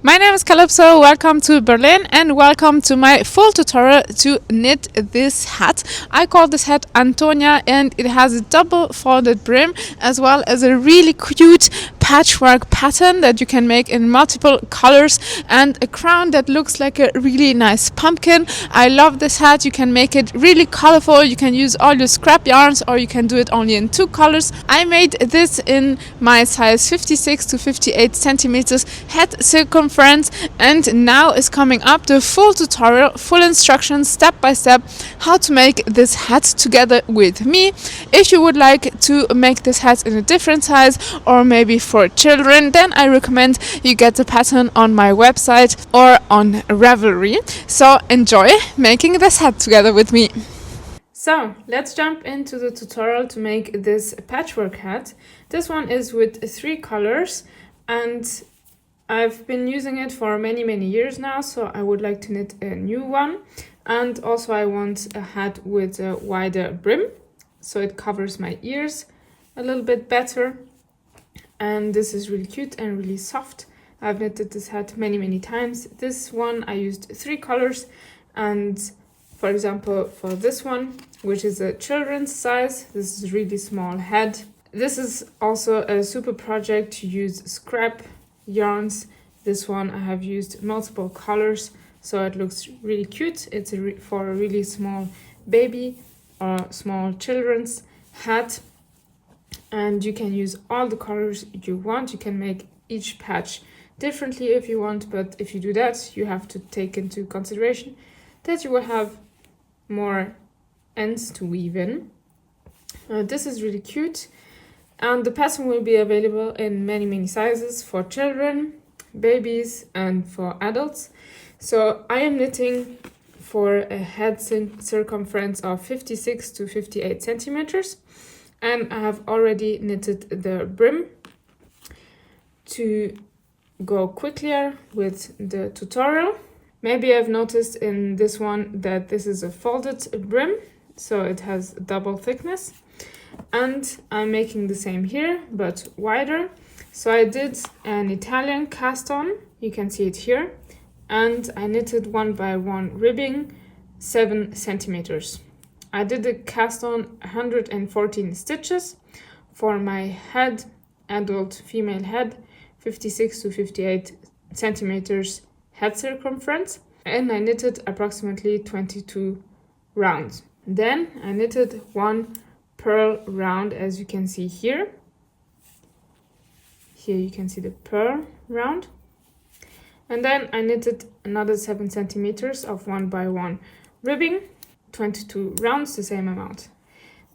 My name is Calypso, welcome to Berlin and welcome to my full tutorial to knit this hat. I call this hat Antonia and it has a double folded brim as well as a really cute patchwork pattern that you can make in multiple colors and a crown that looks like a really nice pumpkin. I love this hat, you can make it really colorful, you can use all your scrap yarns or you can do it only in two colors. I made this in my size 56 to 58 centimeters hat circumference, and now is coming up the full tutorial, full instructions step by step how to make this hat together with me. If you would like to make this hat in a different size or maybe for children, then I recommend you get the pattern on my website or on Ravelry. So enjoy making this hat together with me. So let's jump into the tutorial to make this patchwork hat. This one is with 3 colors and I've been using it for many years now, so I would like to knit a new one. And also I want a hat with a wider brim, so it covers my ears a little bit better. And this is really cute and really soft. I've knitted this hat many times. This one I used 3 colors, and for example for this one, which is a children's size, this is really small head. This is also a super project to use scrap yarns. This one I have used multiple colors, so it looks really cute. It's for a really small baby or small children's hat, and you can use all the colors you want. You can make each patch differently if you want, but if you do that, you have to take into consideration that you will have more ends to weave in. This is really cute. And the pattern will be available in many sizes for children, babies and for adults. So I am knitting for a head circumference of 56 to 58 centimeters. And I have already knitted the brim. To go quicker with the tutorial, maybe I've noticed in this one that this is a folded brim, so it has double thickness. And I'm making the same here, but wider. So I did an Italian cast on, you can see it here, and I knitted 1 by 1 ribbing 7 centimeters. I did the cast on 114 stitches for my head, adult female head, 56 to 58 centimeters head circumference, and I knitted approximately 22 rounds. Then I knitted 1 purl round, as you can see here. Here you can see the purl round. And then I knitted another 7 centimeters of 1 by 1 ribbing, 22 rounds, the same amount.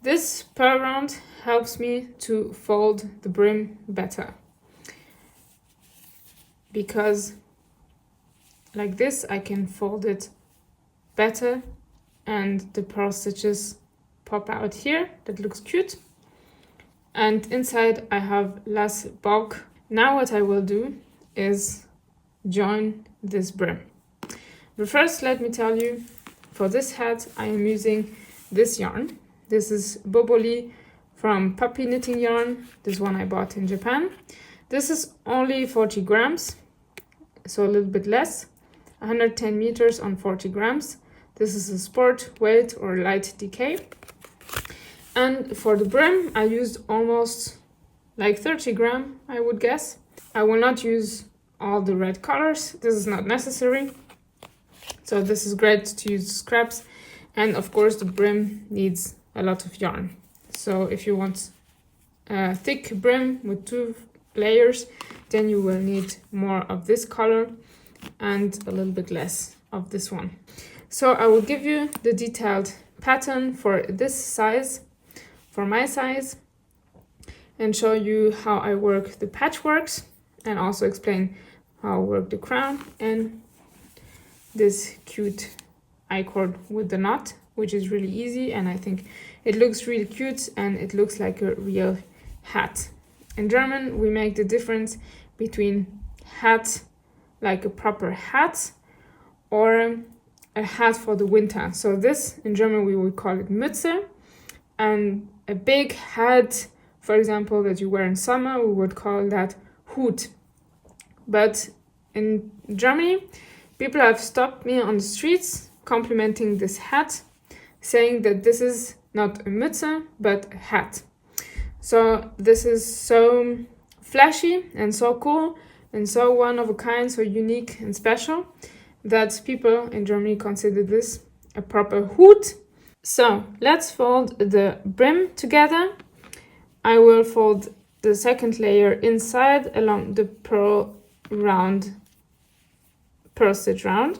This purl round helps me to fold the brim better, because like this I can fold it better and the purl stitches pop out here. That looks cute, and inside I have less bulk. Now what I will do is join this brim, but first let me tell you, for this hat I am using this yarn. This is Boboli from Puppy Knitting Yarn. This one I bought in Japan. This is only 40 grams, so a little bit less, 110 meters on 40 grams. This is a sport weight or light decay. And for the brim, I used almost like 30 grams, I would guess. I will not use all the red colors. This is not necessary. So this is great to use scraps. And of course, the brim needs a lot of yarn. So if you want a thick brim with 2 layers, then you will need more of this color and a little bit less of this one. So I will give you the detailed pattern for this size, for my size, and show you how I work the patchworks, and also explain how I work the crown and this cute I-cord with the knot, which is really easy, and I think it looks really cute and it looks like a real hat. In German we make the difference between hat, like a proper hat, or a hat for the winter. So this in German we would call it Mütze, and a big hat, for example, that you wear in summer, we would call that Hut. But in Germany, people have stopped me on the streets complimenting this hat, saying that this is not a Mütze, but a hat. So this is so flashy and so cool and so one of a kind, so unique and special, that people in Germany consider this a proper Hut. So let's fold the brim together. I will fold the second layer inside along the purl stitch round,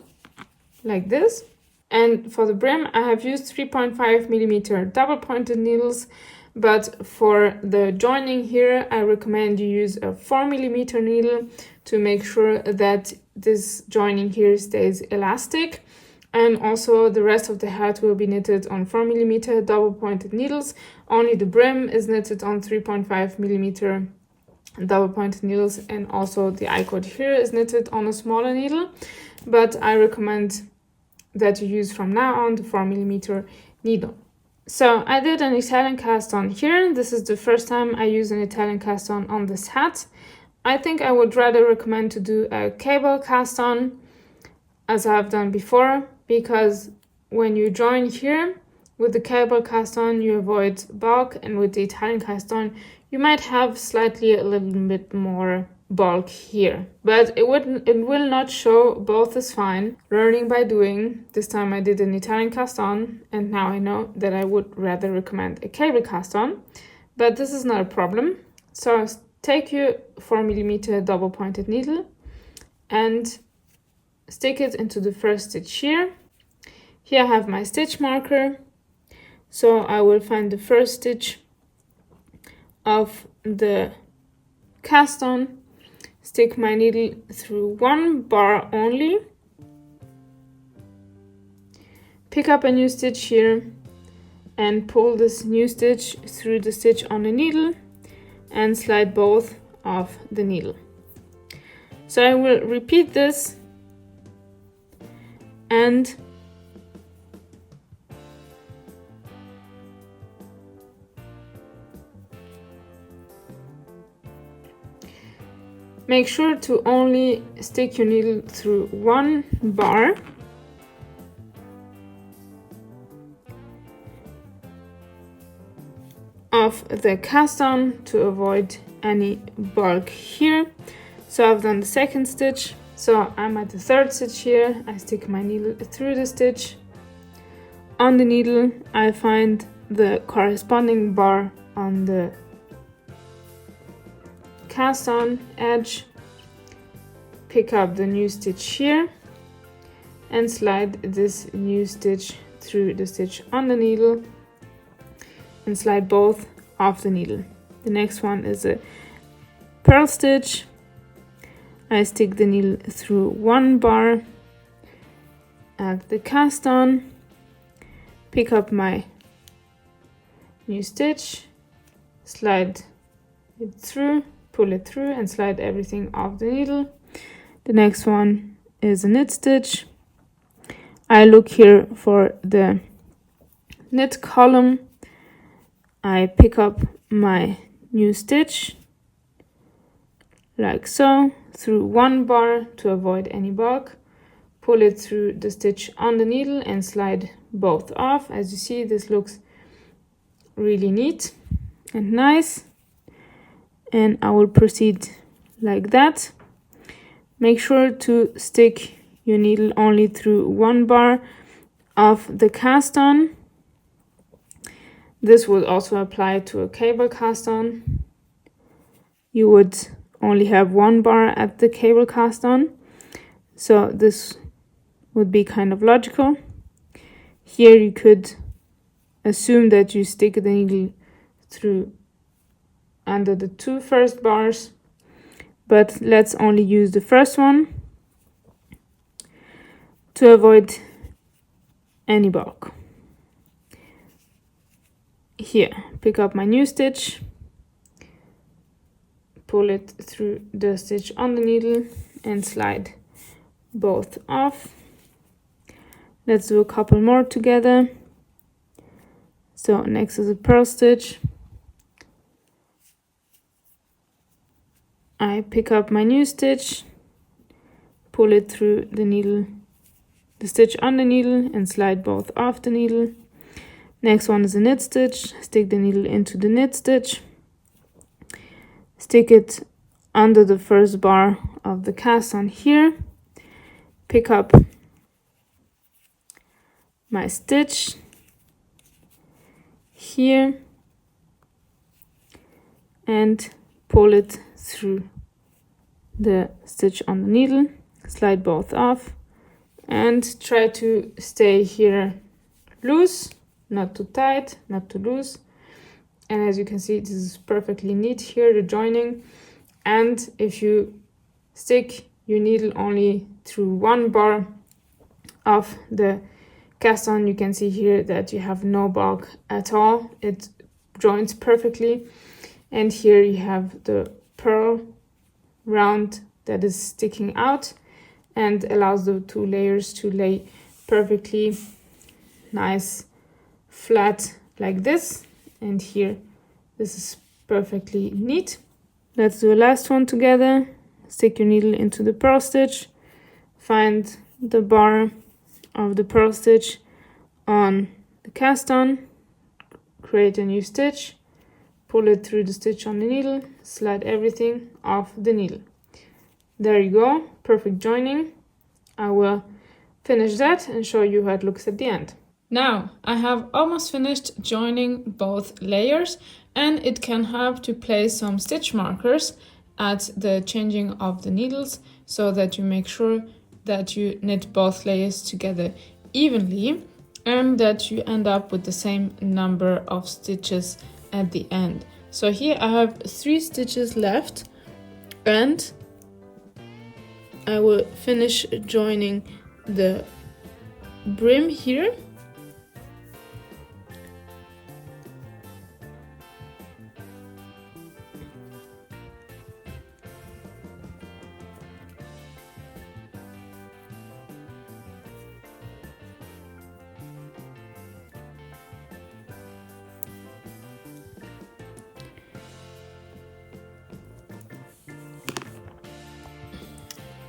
like this. And for the brim, I have used 3.5mm double pointed needles, but for the joining here, I recommend you use a 4mm needle to make sure that this joining here stays elastic. And also the rest of the hat will be knitted on 4mm double pointed needles. Only the brim is knitted on 3.5mm double pointed needles, and also the I-cord here is knitted on a smaller needle. But I recommend that you use from now on the 4mm needle. So I did an Italian cast on here. This is the first time I use an Italian cast on this hat. I think I would rather recommend to do a cable cast on, as I've done before, because when you join here with the cable cast on, you avoid bulk, and with the Italian cast on, you might have slightly a little bit more bulk here, but it will not show. Both is fine. Learning by doing. This time I did an Italian cast on, and now I know that I would rather recommend a cable cast on, but this is not a problem. So take your 4mm double pointed needle and stick it into the first stitch here. Here I have my stitch marker, so I will find the first stitch of the cast on, stick my needle through one bar only, pick up a new stitch here and pull this new stitch through the stitch on the needle and slide both off the needle. So I will repeat this and make sure to only stick your needle through one bar of the cast on to avoid any bulk here. So I've done the second stitch, so I'm at the third stitch here. I stick my needle through the stitch. On the needle I find the corresponding bar on the cast on edge, pick up the new stitch here and slide this new stitch through the stitch on the needle and slide both off the needle. The next one is a purl stitch. I stick the needle through one bar at the cast on, pick up my new stitch, slide it through, pull it through and slide everything off the needle. The next one is a knit stitch. I look here for the knit column. I pick up my new stitch like so through one bar to avoid any bulk, pull it through the stitch on the needle and slide both off. As you see, this looks really neat and nice, and I will proceed like that. Make sure to stick your needle only through one bar of the cast on. This would also apply to a cable cast on. You would only have one bar at the cable cast on, so this would be kind of logical. Here you could assume that you stick the needle through under the two first bars, but let's only use the first one to avoid any bulk. Here, pick up my new stitch, pull it through the stitch on the needle and slide both off. Let's do a couple more together. So next is a purl stitch. I pick up my new stitch, pull it through the needle, the stitch on the needle, and slide both off the needle. Next one is a knit stitch. Stick the needle into the knit stitch, stick it under the first bar of the cast on here, pick up my stitch here and pull it through the stitch on the needle, slide both off, and try to stay here loose, not too tight, not too loose. And as you can see, this is perfectly neat here, the joining. And if you stick your needle only through one bar of the cast on, you can see here that you have no bulk at all. It joins perfectly. And here you have the pearl round that is sticking out and allows the two layers to lay perfectly nice flat like this. And here this is perfectly neat. Let's do a last one together. Stick your needle into the purl stitch, find the bar of the purl stitch on the cast on, create a new stitch, pull it through the stitch on the needle, slide everything off the needle. There you go, perfect joining. I will finish that and show you how it looks at the end. Now I have almost finished joining both layers, and it can help to place some stitch markers at the changing of the needles so that you make sure that you knit both layers together evenly and that you end up with the same number of stitches at the end. So here I have 3 stitches left, and I will finish joining the brim here.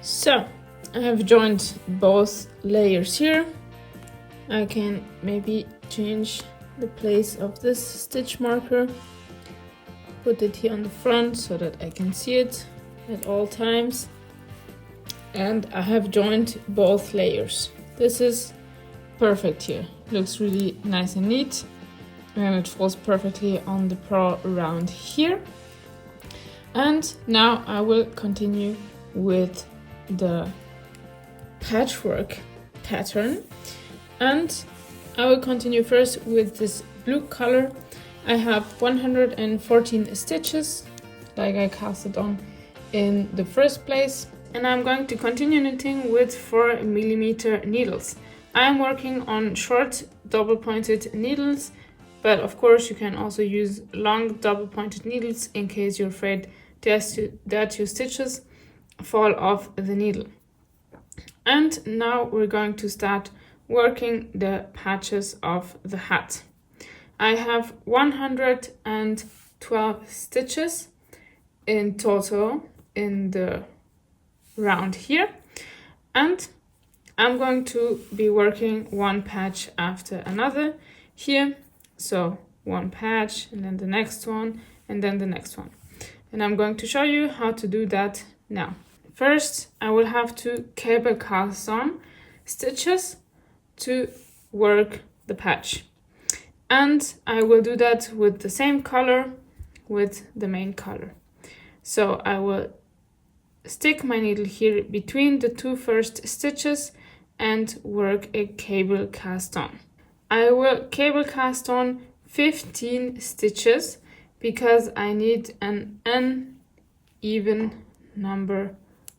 So I have joined both layers here. I can maybe change the place of this stitch marker, put it here on the front so that I can see it at all times. And I have joined both layers. This is perfect here. Looks really nice and neat, and it falls perfectly on the purl around here. And now I will continue with the patchwork pattern, and I will continue first with this blue color. I have 114 stitches like I casted on in the first place, and I'm going to continue knitting with 4mm needles. I am working on short double pointed needles, but of course you can also use long double pointed needles in case you're afraid that your stitches fall off the needle. And now we're going to start working the patches of the hat. I have 112 stitches in total in the round here, and I'm going to be working one patch after another here. So one patch, and then the next one, and then the next one. And I'm going to show you how to do that now. First, I will have to cable cast on stitches to work the patch. And I will do that with the same color, with the main color. So I will stick my needle here between the 2 first stitches and work a cable cast on. I will cable cast on 15 stitches because I need an uneven number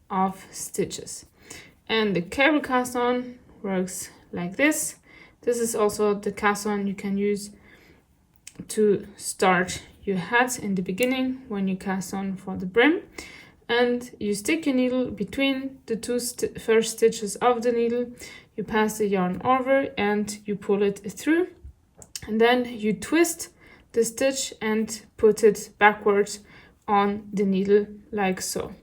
of stitches. And the cable cast on works like this. This is also the cast on you can use to start your hat in the beginning when you cast on for the brim. And you stick your needle between the 2 first stitches of the needle, you pass the yarn over and you pull it through, and then you twist the stitch and put it backwards on the needle like so.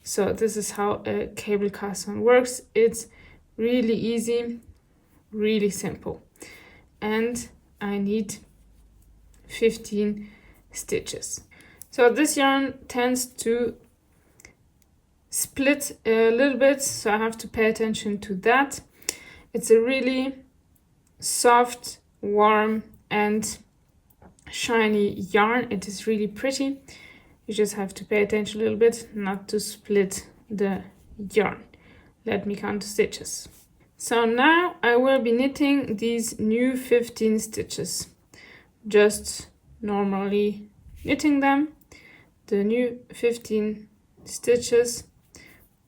So this is how a cable cast on works. It's really easy, really simple. And I need 15 stitches. So this yarn tends to split a little bit, so I have to pay attention to that. It's a really soft, warm and shiny yarn. It is really pretty. You just have to pay attention a little bit not to split the yarn. Let me count the stitches. So now I will be knitting these new 15 stitches. Just normally knitting them. The new 15 stitches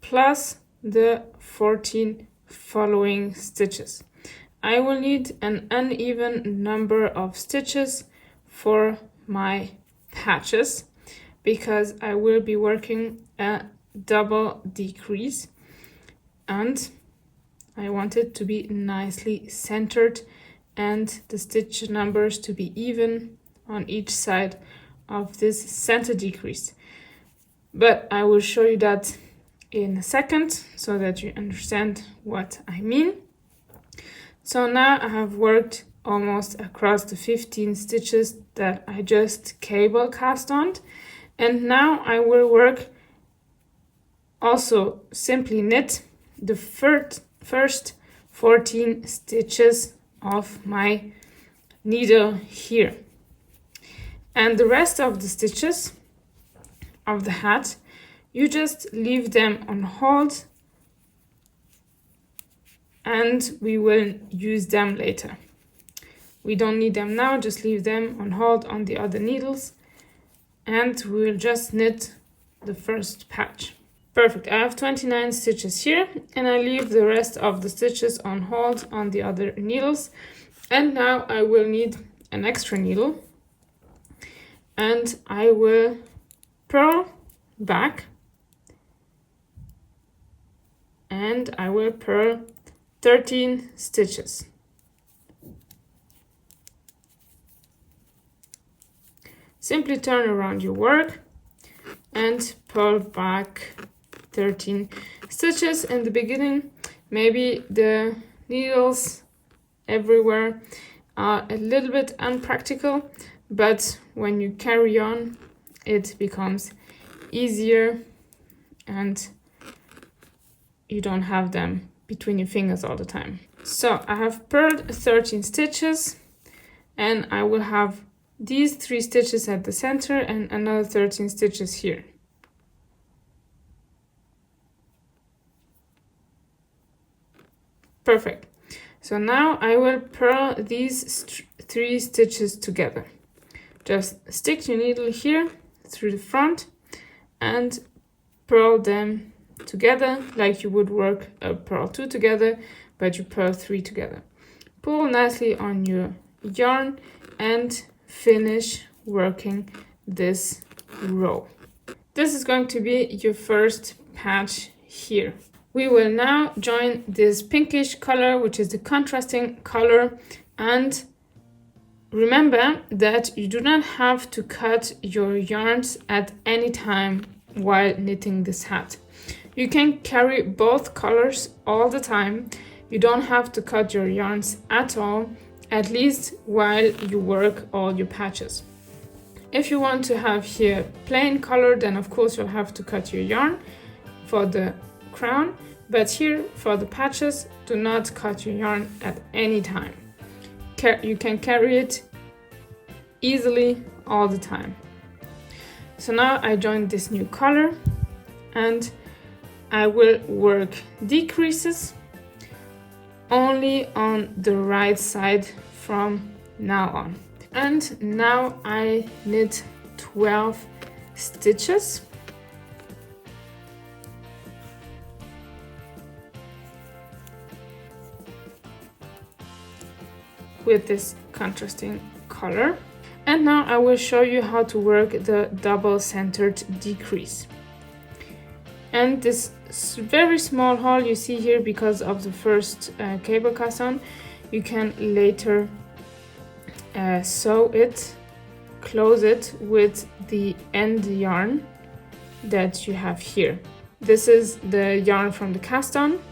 plus the 14 following stitches. I will need an uneven number of stitches for my patches because I will be working a double decrease and I want it to be nicely centered and the stitch numbers to be even on each side of this center decrease. But I will show you that in a second so that you understand what I mean. So now I have worked almost across the 15 stitches that I just cable cast on, and now I will work also simply knit the first 14 stitches of my needle here, and the rest of the stitches of the hat you just leave them on hold and we will use them later. We don't need them now, just leave them on hold on the other needles and we will just knit the first patch. Perfect, I have 29 stitches here and I leave the rest of the stitches on hold on the other needles. And now I will need an extra needle and I will purl back and I will purl 13 stitches. Simply turn around your work and purl back 13 stitches. In the beginning, maybe the needles everywhere are a little bit unpractical, but when you carry on, it becomes easier and you don't have them between your fingers all the time. So I have purled 13 stitches and I will have these 3 stitches at the center and another 13 stitches here. Perfect. So now I will purl these 3 stitches together. Just stick your needle here through the front and purl them together like you would work a purl 2 together, but you purl 3 together. Pull nicely on your yarn and finish working this row. This is going to be your first patch here. We will now join this pinkish color, which is the contrasting color, and remember that you do not have to cut your yarns at any time while knitting this hat. You can carry both colors all the time. You don't have to cut your yarns at all, at least while you work all your patches. If you want to have here plain color, then of course you'll have to cut your yarn for the crown, but here for the patches, do not cut your yarn at any time. You can carry it easily all the time. So now I joined this new color and I will work decreases only on the right side from now on. And now I knit 12 stitches. With this contrasting color. And now I will show you how to work the double centered decrease. And this very small hole you see here because of the first cable cast on, you can later sew it, close it with the end yarn that you have here. This is the yarn from the cast on,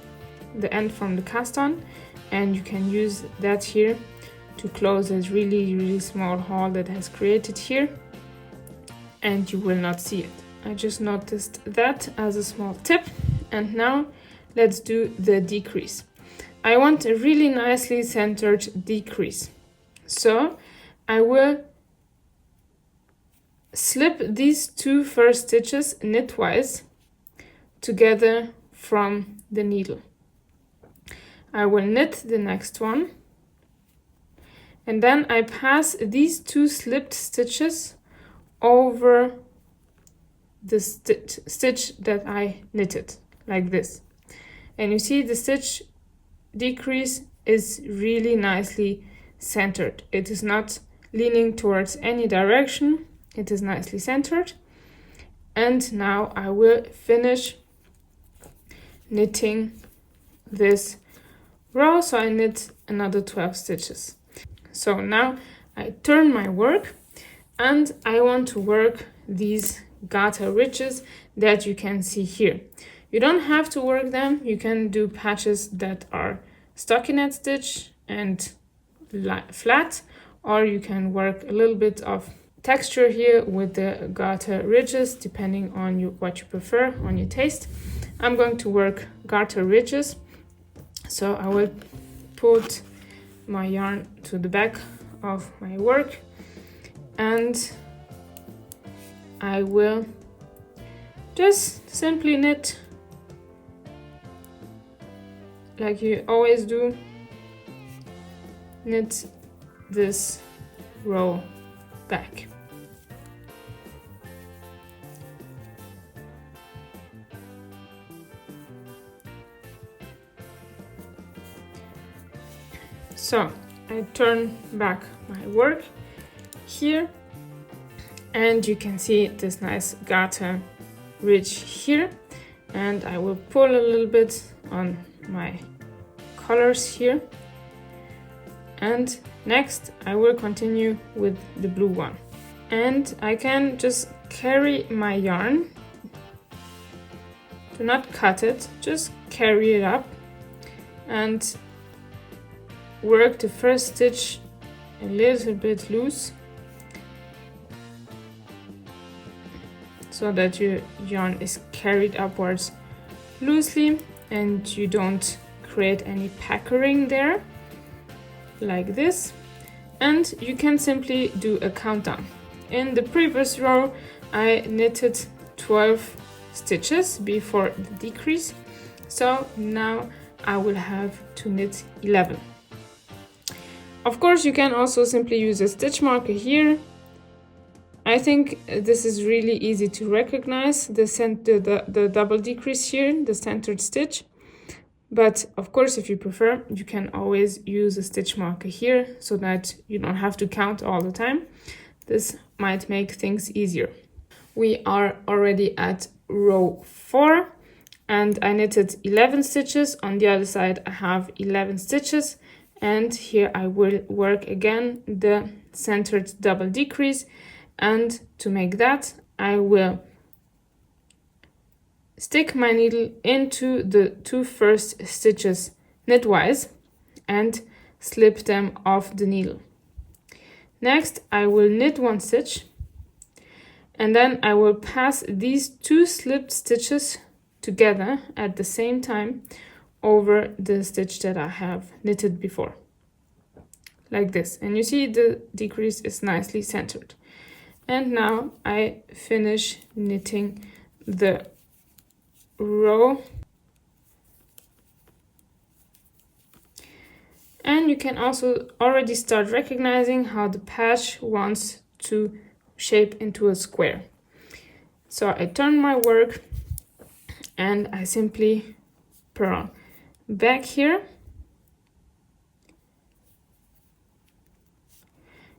the end from the cast on, and you can use that here to close this really small hole that has created here, and you will not see it. I just noticed that as a small tip. And now let's do the decrease. I want a really nicely centered decrease, so I will slip these two first stitches knitwise together from the needle. I will knit the next one, and then I pass these two slipped stitches over the stitch that I knitted, like this. And you see the stitch decrease is really nicely centered. It is not leaning towards any direction. It is nicely centered. And now I will finish knitting this row. So I knit another 12 stitches. So now I turn my work, and I want to work these garter ridges that you can see here. You don't have to work them. You can do patches that are stockinette stitch and flat, or you can work a little bit of texture here with the garter ridges, depending on what you prefer, on your taste. I'm going to work garter ridges, so I will put my yarn to the back of my work, and I will just simply knit like you always do. Knit this row back. So I turn back my work here, and you can see this nice garter ridge here, and I will pull a little bit on my colors here. And next I will continue with the blue one, and I can just carry my yarn. Do not cut it, just carry it up and work the first stitch a little bit loose, so that your yarn is carried upwards loosely and you don't create any packering there, like this. And you can simply do a countdown. In the previous row I knitted 12 stitches before the decrease, so now I will have to knit 11. Of course, you can also simply use a stitch marker here. I think this is really easy to recognize, the double decrease here, the centered stitch. But of course, if you prefer, you can always use a stitch marker here so that you don't have to count all the time. This might make things easier. We are already at row 4, and I knitted 11 stitches. On the other side I have 11 stitches, and here I will work again the centered double decrease. And to make that, I will stick my needle into the two first stitches knitwise and slip them off the needle. Next I will knit one stitch, and then I will pass these two slipped stitches together at the same time over the stitch that I have knitted before, like this. And you see the decrease is nicely centered. And now I finish knitting the row. And you can also already start recognizing how the patch wants to shape into a square. So I turn my work and I simply purl back here.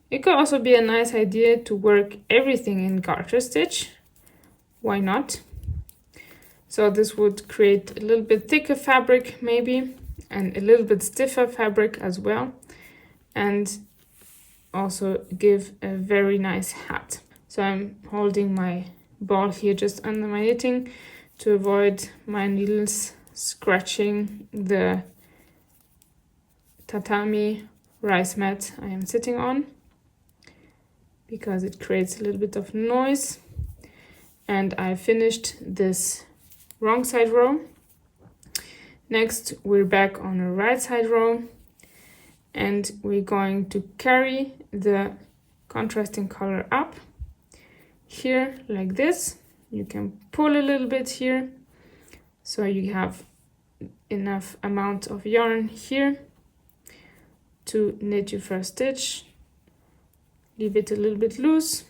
It could also be a nice idea to work everything in garter stitch. Why not? So this would create a little bit thicker fabric maybe, and a little bit stiffer fabric as well, and also give a very nice hat. So I'm holding my ball here just under my knitting to avoid my needles scratching the tatami rice mat I am sitting on, because it creates a little bit of noise. And I finished this wrong side row. Next, we're back on the right side row, and we're going to carry the contrasting color up here like this. You can pull a little bit here so you have enough amount of yarn here to knit your first stitch. Leave it a little bit loose,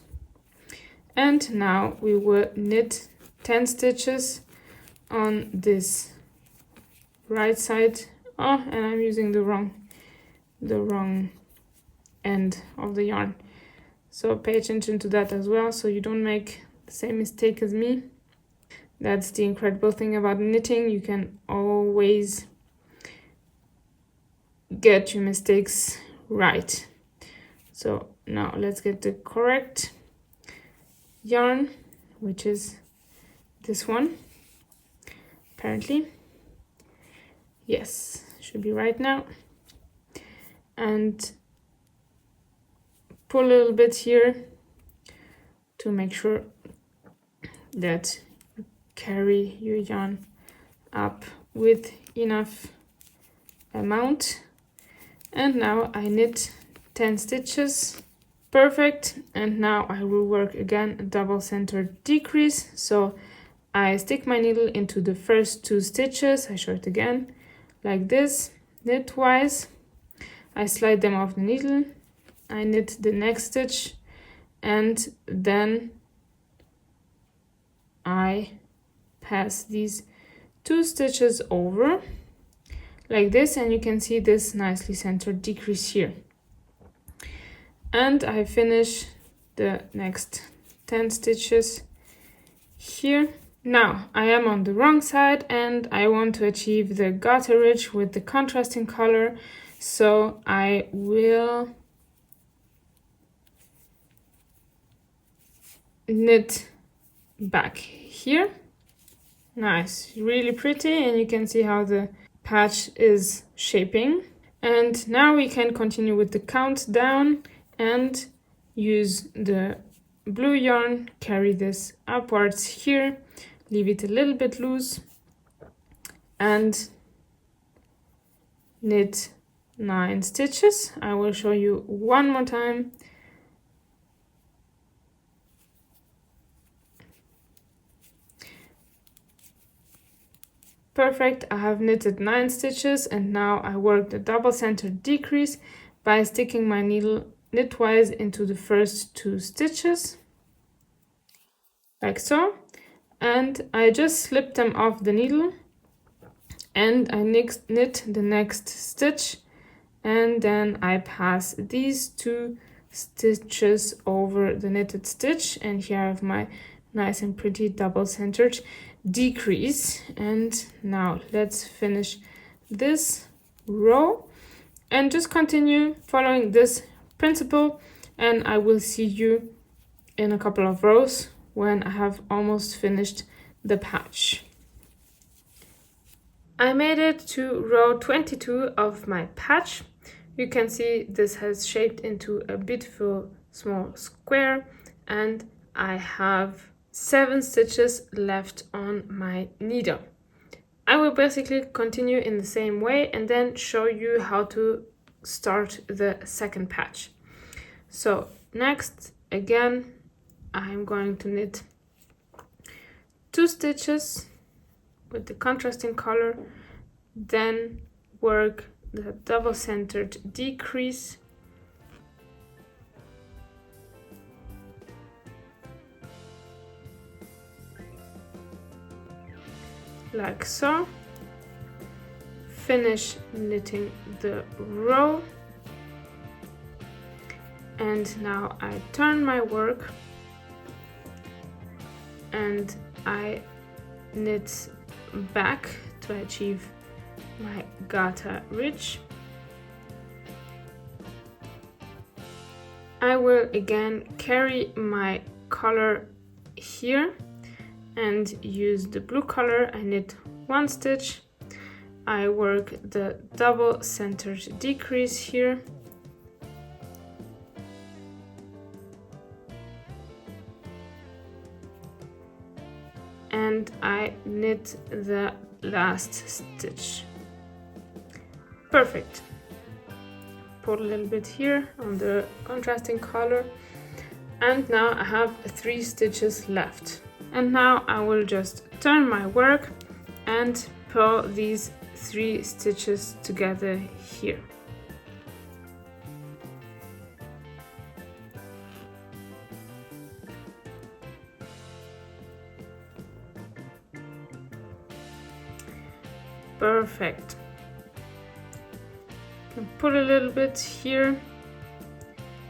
and now we will knit 10 stitches on this right side. Oh, and I'm using the wrong end of the yarn, so pay attention to that as well, so you don't make the same mistake as me. That's the incredible thing about knitting. You can always get your mistakes right. So now let's get the correct yarn, which is this one, apparently. Yes, should be right now. And pull a little bit here to make sure that you carry your yarn up with enough amount. And now I knit 10 stitches. Perfect. And now I will work again a double centered decrease. So I stick my needle into the first 2 stitches. I show it again like this, knitwise. I slide them off the needle. I knit the next stitch, and then I pass these 2 stitches over like this, and you can see this nicely centered decrease here. And I finish the next 10 stitches here. Now I am on the wrong side and I want to achieve the garter ridge with the contrasting color, so I will knit back here. Nice, really pretty, and you can see how the patch is shaping. And now we can continue with the countdown and use the blue yarn, carry this upwards here, leave it a little bit loose, and knit 9 stitches. I will show you one more time. Perfect, I have knitted 9 stitches, and now I work the double centered decrease by sticking my needle knitwise into the first 2 stitches, like so, and I just slip them off the needle, and I knit the next stitch, and then I pass these 2 stitches over the knitted stitch, and here I have my nice and pretty double centered decrease. And now let's finish this row and just continue following this principle, and I will see you in a couple of rows when I have almost finished the patch. I made it to row 22 of my patch. You can see this has shaped into a beautiful small square, and I have 7 stitches left on my needle. I will basically continue in the same way and then show you how to start the second patch. So next, again, I'm going to knit 2 stitches with the contrasting color, then work the double centered decrease, like so, finish knitting the row, and now I turn my work and I knit back to achieve my garter ridge. I will again carry my color here and use the blue color. I knit 1 stitch. I work the double centered decrease here. And I knit the last stitch. Perfect. Put a little bit here on the contrasting color. And now I have 3 stitches left. And now I will just turn my work and pull these 3 stitches together here. Perfect. Put a little bit here.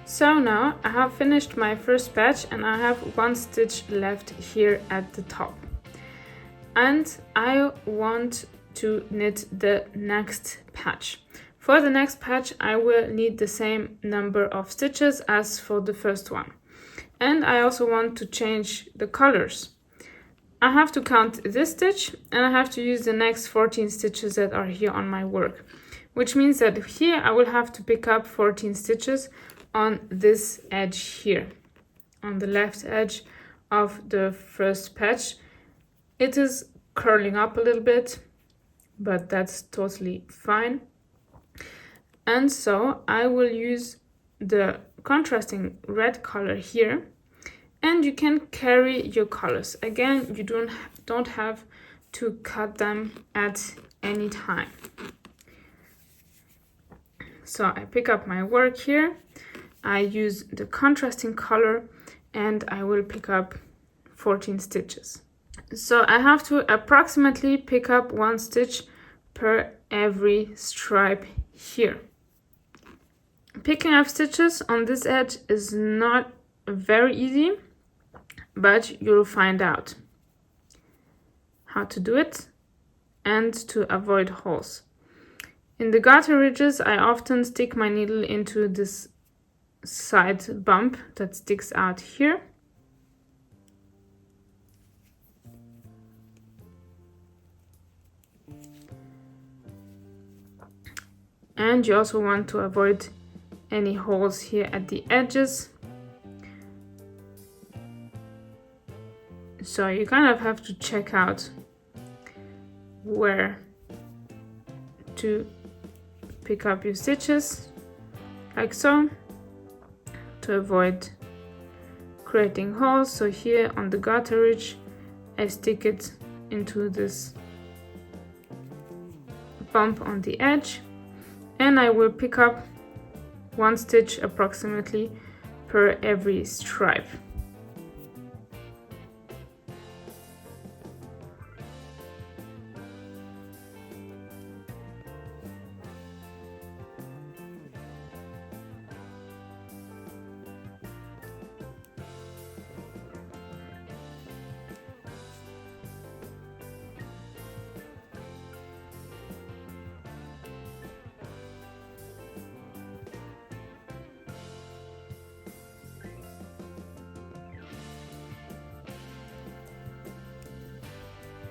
So now I have finished my first patch and I have 1 stitch left here at the top. And I want to knit the next patch. For the next patch I will need the same number of stitches as for the first one. And I also want to change the colors. I have to count this stitch and I have to use the next 14 stitches that are here on my work. Which means that here I will have to pick up 14 stitches on this edge here, on the left edge of the first patch. It is curling up a little bit, but that's totally fine. And so I will use the contrasting red color here, and you can carry your colors. Again, you don't have to cut them at any time. So I pick up my work here, I use the contrasting color, and I will pick up 14 stitches. So I have to approximately pick up 1 stitch per every stripe here. Picking up stitches on this edge is not very easy, but you'll find out how to do it and to avoid holes. In the garter ridges, I often stick my needle into this side bump that sticks out here. And you also want to avoid any holes here at the edges. So you kind of have to check out where to pick up your stitches, like so, to avoid creating holes. So here on the garter ridge, I stick it into this bump on the edge, and I will pick up 1 stitch approximately per every stripe.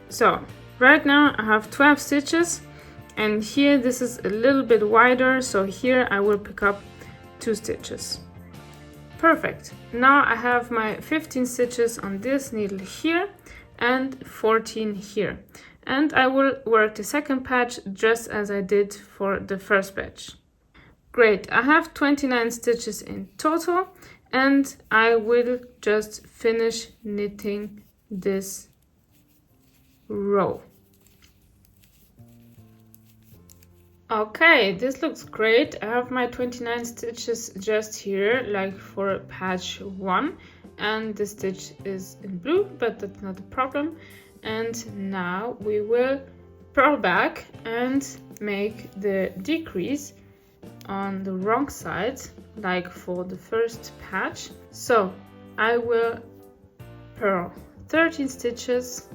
So right now I have 12 stitches, and here this is a little bit wider, so here I will pick up 2 stitches. Perfect. Now I have my 15 stitches on this needle here and 14 here, and I will work the second patch just as I did for the first patch. Great, I have 29 stitches in total, and I will just finish knitting this row. Okay, this looks great. I have my 29 stitches just here, like for patch 1, and the stitch is in blue, but that's not a problem. And now we will purl back and make the decrease on the wrong side, like for the first patch. So I will purl 13 stitches,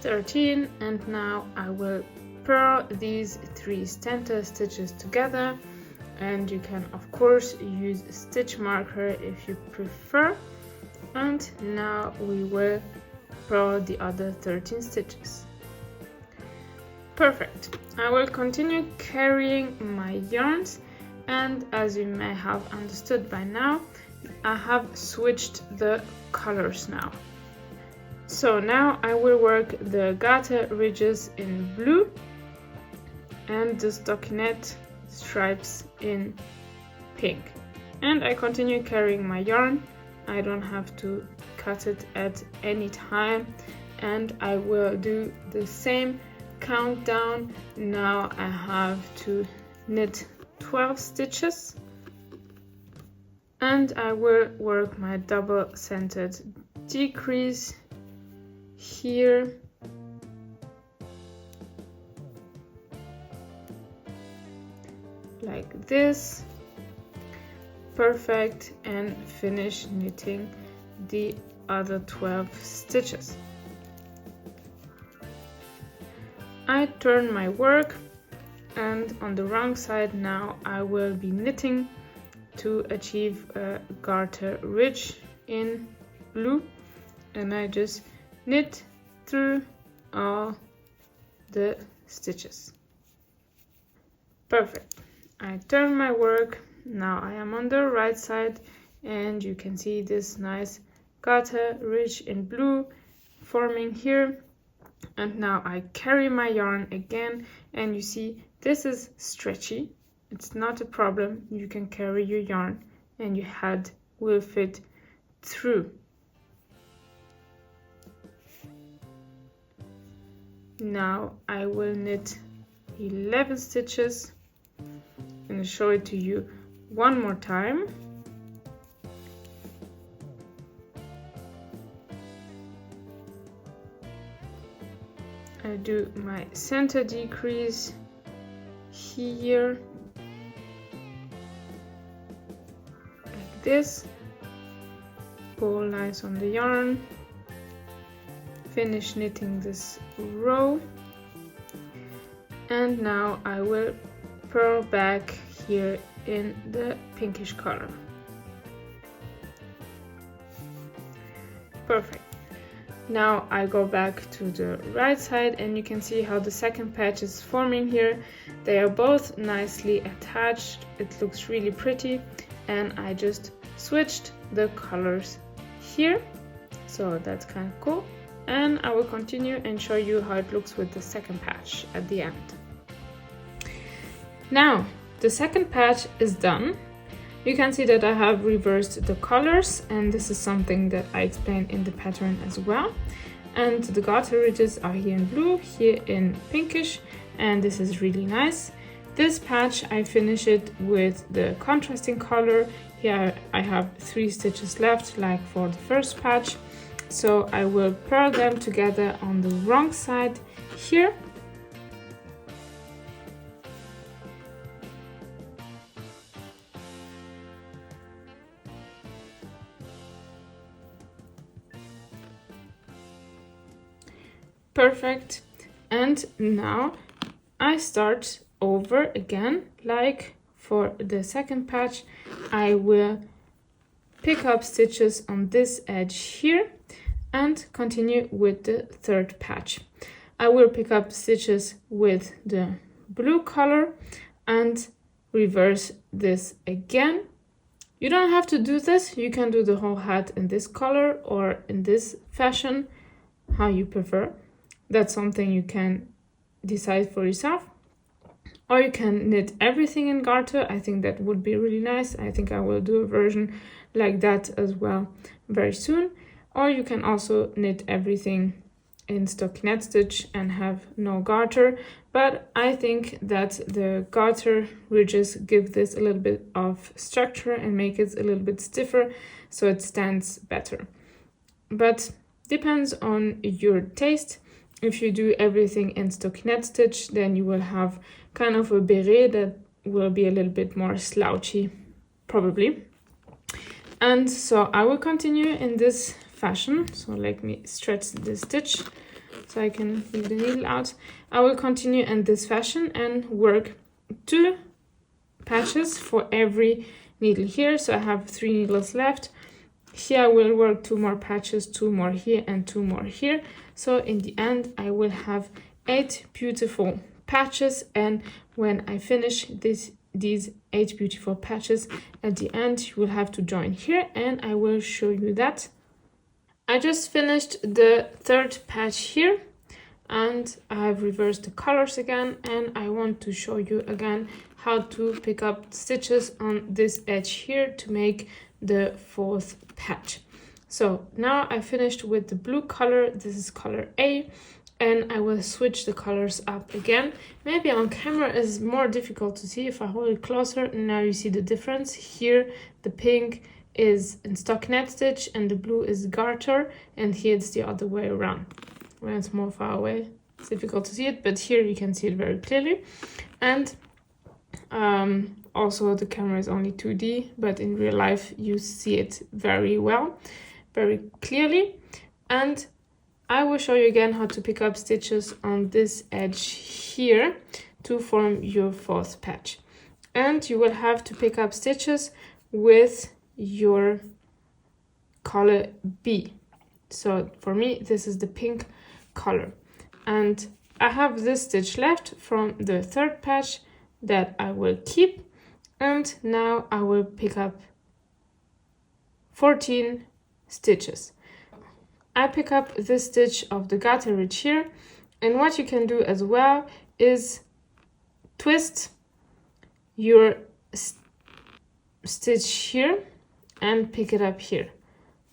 13, and now I will purl these 3 center stitches together, and you can of course use a stitch marker if you prefer. And now we will purl the other 13 stitches. Perfect. I will continue carrying my yarns, and as you may have understood by now, I have switched the colors now. So now I will work the garter ridges in blue and the stockinette stripes in pink. And I continue carrying my yarn. I don't have to cut it at any time, and I will do the same countdown. Now I have to knit 12 stitches, and I will work my double-centered decrease here, like this. Perfect, and finish knitting the other 12 stitches. I turn my work, and on the wrong side now I will be knitting to achieve a garter ridge in blue, and I just knit through all the stitches. Perfect. I turn my work. Now I am on the right side, and you can see this nice garter ridge in blue forming here. And now I carry my yarn again, and you see this is stretchy. It's not a problem. You can carry your yarn and your head will fit through. Now I will knit 11 stitches and show it to you one more time. I do my center decrease here, like this, pull lines on the yarn, finish knitting this row, and now I will purl back here in the pinkish color. Perfect. Now I go back to the right side, and you can see how the second patch is forming here. They are both nicely attached. It looks really pretty, and I just switched the colors here, so that's kind of cool. And I will continue and show you how it looks with the second patch at the end. Now the second patch is done. You can see that I have reversed the colors, and this is something that I explained in the pattern as well. And the garter ridges are here in blue, here in pinkish, and this is really nice. This patch I finish it with the contrasting color. Here I have 3 stitches left, like for the first patch. So I will purl them together on the wrong side here. Perfect. And now I start over again, like for the second patch. I will pick up stitches on this edge here and continue with the third patch. I will pick up stitches with the blue color and reverse this again. You don't have to do this. You can do the whole hat in this color or in this fashion, how you prefer. That's something you can decide for yourself. Or you can knit everything in garter. I think that would be really nice. I think I will do a version like that as well very soon. Or you can also knit everything in stockinette stitch and have no garter. But I think that the garter ridges give this a little bit of structure and make it a little bit stiffer, so it stands better. But depends on your taste. If you do everything in stockinette stitch, then you will have kind of a beret that will be a little bit more slouchy, probably. And so I will continue in this fashion. So let me stretch the stitch so I can leave the needle out. I will continue in this fashion and work 2 patches for every needle here. So I have 3 needles left. Here I will work 2 more patches, 2 more here and 2 more here. So in the end I will have 8 beautiful patches, and when I finish these 8 beautiful patches at the end, you will have to join here and I will show you that. I just finished the 3rd patch here and I have reversed the colors again, and I want to show you again how to pick up stitches on this edge here to make the 4th patch. So now I finished with the blue color. This is color A, and I will switch the colors up again. Maybe on camera is more difficult to see. If I hold it closer, now you see the difference. Here the pink is in stockinette stitch and the blue is garter, and here it's the other way around. When it's more far away, it's difficult to see it, but here you can see it very clearly. And also the camera is only 2D, but in real life you see it very well, very clearly. And I will show you again how to pick up stitches on this edge here to form your 4th patch. And you will have to pick up stitches with your color B. So for me, this is the pink color. And I have this stitch left from the 3rd patch that I will keep. And now I will pick up 14 stitches. I pick up this stitch of the garter ridge here, and what you can do as well is twist your stitch here and pick it up here.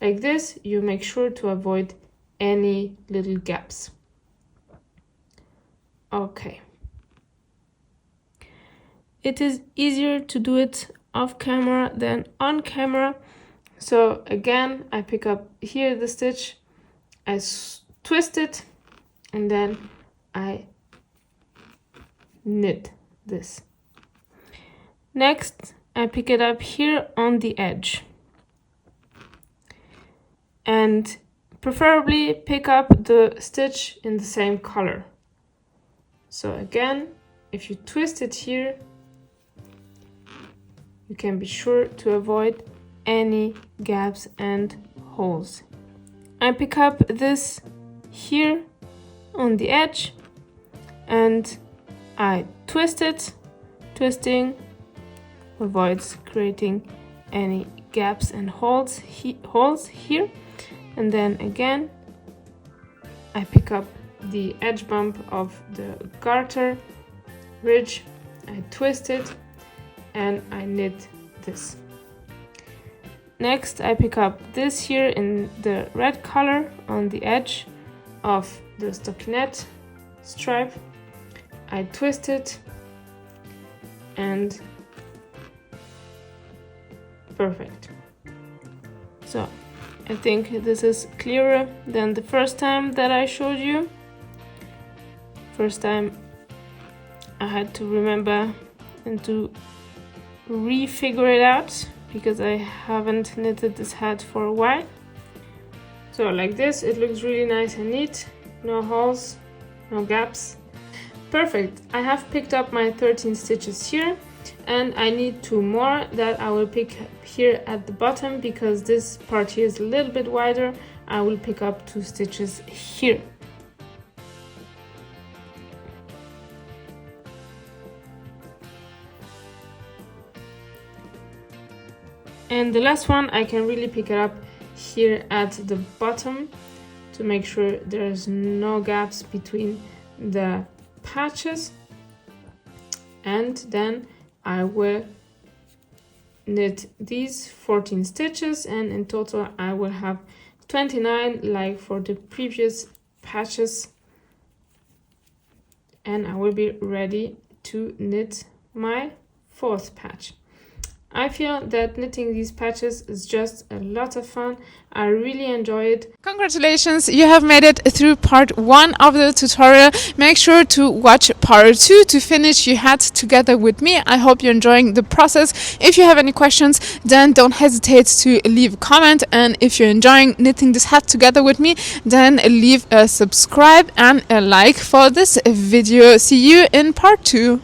Like this, you make sure to avoid any little gaps. Okay. It is easier to do it off camera than on camera. So again, I pick up here the stitch, I twist it, and then I knit this. Next, I pick it up here on the edge. And preferably pick up the stitch in the same color. So again, if you twist it here, you can be sure to avoid any gaps and holes. I pick up this here on the edge and I twist it. Twisting avoids creating any gaps and holes here. And then again, I pick up the edge bump of the garter ridge, I twist it and I knit this. Next, I pick up this here in the red color on the edge of the stockinette stripe. I twist it and perfect. So I think this is clearer than the first time that I showed you. First time I had to remember and to refigure it out because I haven't knitted this hat for a while. So like this, it looks really nice and neat. No holes, no gaps. Perfect. I have picked up my 13 stitches here and I need 2 more that I will pick here at the bottom because this part here is a little bit wider. I will pick up 2 stitches here. And the last one, I can really pick it up here at the bottom to make sure there's no gaps between the patches. And then I will knit these 14 stitches, and in total I will have 29 like for the previous patches. And I will be ready to knit my 4th patch. I feel that knitting these patches is just a lot of fun. I really enjoy it. Congratulations, you have made it through part 1 of the tutorial. Make sure to watch part 2 to finish your hat together with me. I hope you're enjoying the process. If you have any questions, then don't hesitate to leave a comment, and if you're enjoying knitting this hat together with me, then leave a subscribe and a like for this video. See you in part 2.